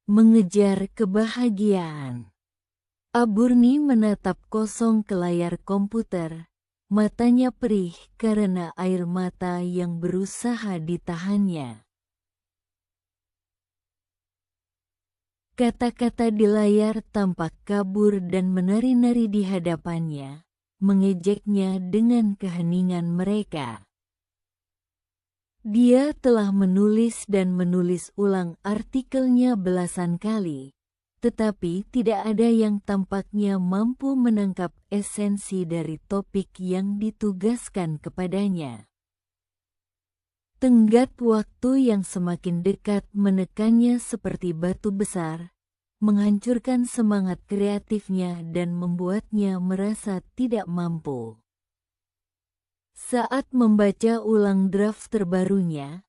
Mengejar kebahagiaan. Aburni menatap kosong ke layar komputer, matanya perih karena air mata yang berusaha ditahannya. Kata-kata di layar tampak kabur dan menari-nari di hadapannya, mengejeknya dengan keheningan mereka. Dia telah menulis dan menulis ulang artikelnya belasan kali, tetapi tidak ada yang tampaknya mampu menangkap esensi dari topik yang ditugaskan kepadanya. Tenggat waktu yang semakin dekat menekannya seperti batu besar, menghancurkan semangat kreatifnya dan membuatnya merasa tidak mampu. Saat membaca ulang draft terbarunya,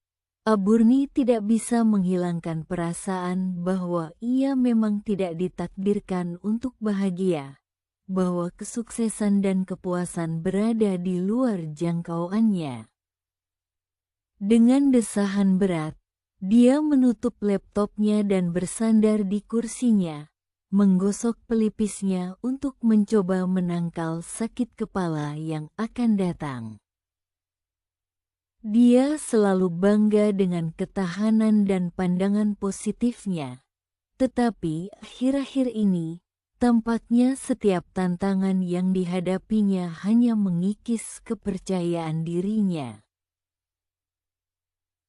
Aburni tidak bisa menghilangkan perasaan bahwa ia memang tidak ditakdirkan untuk bahagia, bahwa kesuksesan dan kepuasan berada di luar jangkauannya. Dengan desahan berat, dia menutup laptopnya dan bersandar di kursinya, menggosok pelipisnya untuk mencoba menangkal sakit kepala yang akan datang. Dia selalu bangga dengan ketahanan dan pandangan positifnya, tetapi akhir-akhir ini, tampaknya setiap tantangan yang dihadapinya hanya mengikis kepercayaan dirinya.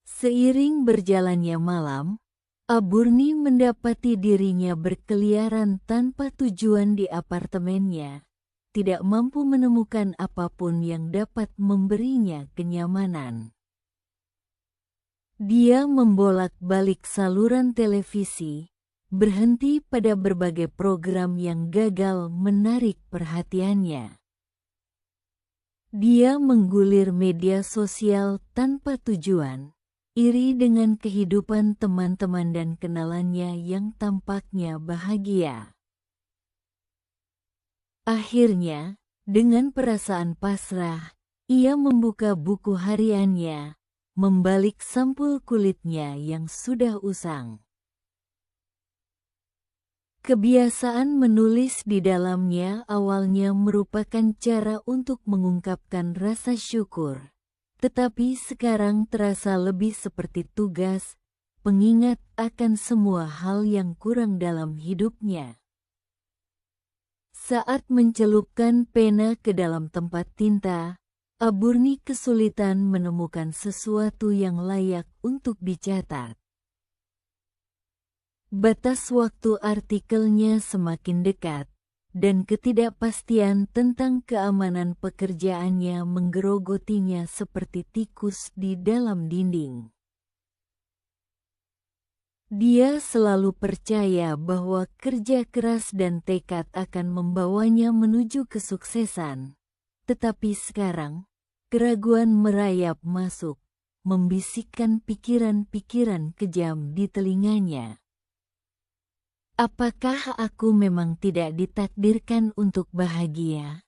Seiring berjalannya malam, Aburni mendapati dirinya berkeliaran tanpa tujuan di apartemennya, tidak mampu menemukan apapun yang dapat memberinya kenyamanan. Dia membolak-balik saluran televisi, berhenti pada berbagai program yang gagal menarik perhatiannya. Dia menggulir media sosial tanpa tujuan, iri dengan kehidupan teman-teman dan kenalannya yang tampaknya bahagia. Akhirnya, dengan perasaan pasrah, ia membuka buku hariannya, membalik sampul kulitnya yang sudah usang. Kebiasaan menulis di dalamnya awalnya merupakan cara untuk mengungkapkan rasa syukur, tetapi sekarang terasa lebih seperti tugas, pengingat akan semua hal yang kurang dalam hidupnya. Saat mencelupkan pena ke dalam tempat tinta, Aburni kesulitan menemukan sesuatu yang layak untuk dicatat. Batas waktu artikelnya semakin dekat, dan ketidakpastian tentang keamanan pekerjaannya menggerogotinya seperti tikus di dalam dinding. Dia selalu percaya bahwa kerja keras dan tekad akan membawanya menuju kesuksesan. Tetapi sekarang, keraguan merayap masuk, membisikkan pikiran-pikiran kejam di telinganya. Apakah aku memang tidak ditakdirkan untuk bahagia?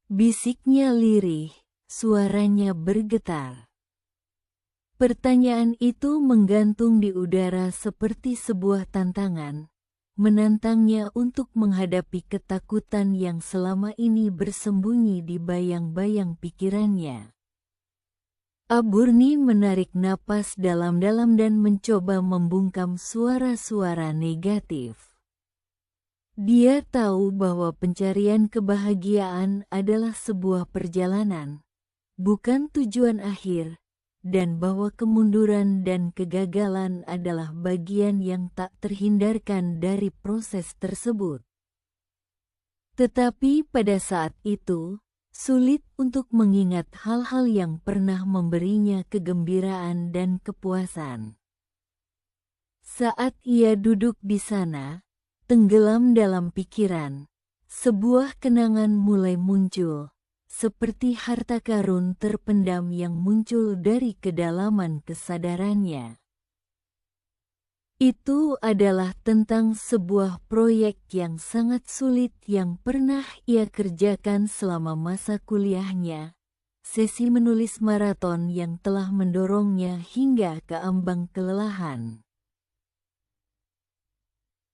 Bisiknya lirih, suaranya bergetar. Pertanyaan itu menggantung di udara seperti sebuah tantangan, menantangnya untuk menghadapi ketakutan yang selama ini bersembunyi di bayang-bayang pikirannya. Aburni menarik napas dalam-dalam dan mencoba membungkam suara-suara negatif. Dia tahu bahwa pencarian kebahagiaan adalah sebuah perjalanan, bukan tujuan akhir, dan bahwa kemunduran dan kegagalan adalah bagian yang tak terhindarkan dari proses tersebut. Tetapi pada saat itu, sulit untuk mengingat hal-hal yang pernah memberinya kegembiraan dan kepuasan. Saat ia duduk di sana, tenggelam dalam pikiran, sebuah kenangan mulai muncul, seperti harta karun terpendam yang muncul dari kedalaman kesadarannya. Itu adalah tentang sebuah proyek yang sangat sulit yang pernah ia kerjakan selama masa kuliahnya, sesi menulis maraton yang telah mendorongnya hingga ke ambang kelelahan.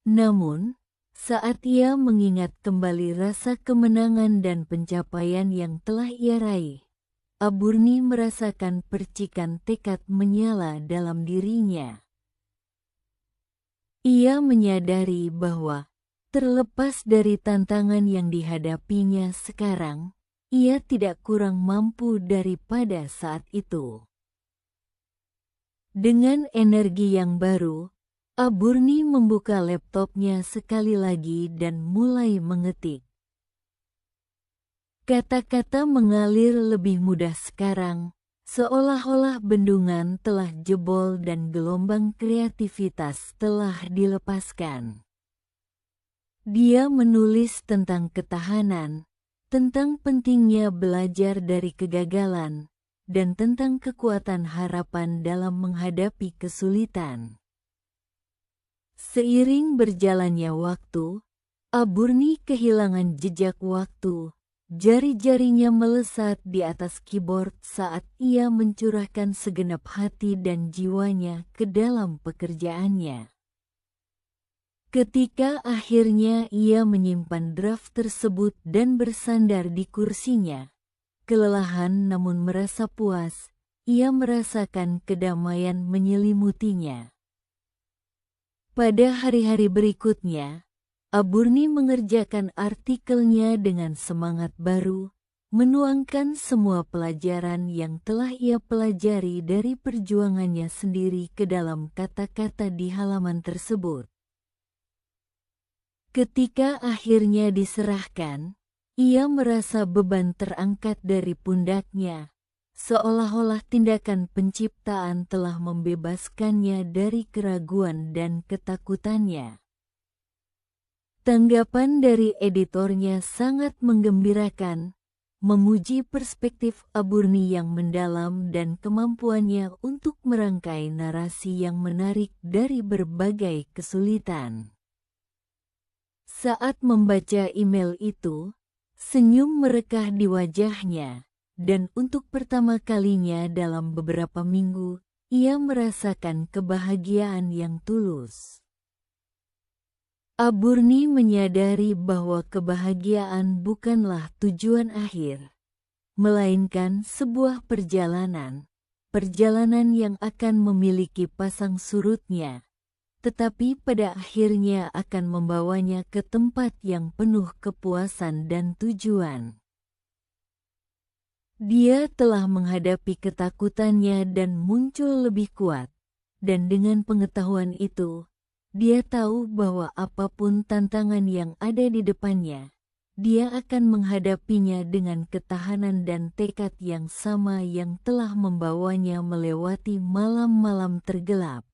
Namun, saat ia mengingat kembali rasa kemenangan dan pencapaian yang telah ia raih, Aburni merasakan percikan tekad menyala dalam dirinya. Ia menyadari bahwa, terlepas dari tantangan yang dihadapinya sekarang, ia tidak kurang mampu daripada saat itu. Dengan energi yang baru, Aburni membuka laptopnya sekali lagi dan mulai mengetik. Kata-kata mengalir lebih mudah sekarang, seolah-olah bendungan telah jebol dan gelombang kreativitas telah dilepaskan. Dia menulis tentang ketahanan, tentang pentingnya belajar dari kegagalan, dan tentang kekuatan harapan dalam menghadapi kesulitan. Seiring berjalannya waktu, Aburni kehilangan jejak waktu. Jari-jarinya melesat di atas keyboard saat ia mencurahkan segenap hati dan jiwanya ke dalam pekerjaannya. Ketika akhirnya ia menyimpan draft tersebut dan bersandar di kursinya, kelelahan namun merasa puas, ia merasakan kedamaian menyelimutinya. Pada hari-hari berikutnya, Aburni mengerjakan artikelnya dengan semangat baru, menuangkan semua pelajaran yang telah ia pelajari dari perjuangannya sendiri ke dalam kata-kata di halaman tersebut. Ketika akhirnya diserahkan, ia merasa beban terangkat dari pundaknya, seolah-olah tindakan penciptaan telah membebaskannya dari keraguan dan ketakutannya. Tanggapan dari editornya sangat menggembirakan, memuji perspektif Aburni yang mendalam dan kemampuannya untuk merangkai narasi yang menarik dari berbagai kesulitan. Saat membaca email itu, senyum merekah di wajahnya. Dan untuk pertama kalinya dalam beberapa minggu, ia merasakan kebahagiaan yang tulus. Aburni menyadari bahwa kebahagiaan bukanlah tujuan akhir, melainkan sebuah perjalanan yang akan memiliki pasang surutnya, tetapi pada akhirnya akan membawanya ke tempat yang penuh kepuasan dan tujuan. Dia telah menghadapi ketakutannya dan muncul lebih kuat, dan dengan pengetahuan itu, dia tahu bahwa apapun tantangan yang ada di depannya, dia akan menghadapinya dengan ketahanan dan tekad yang sama yang telah membawanya melewati malam-malam tergelap.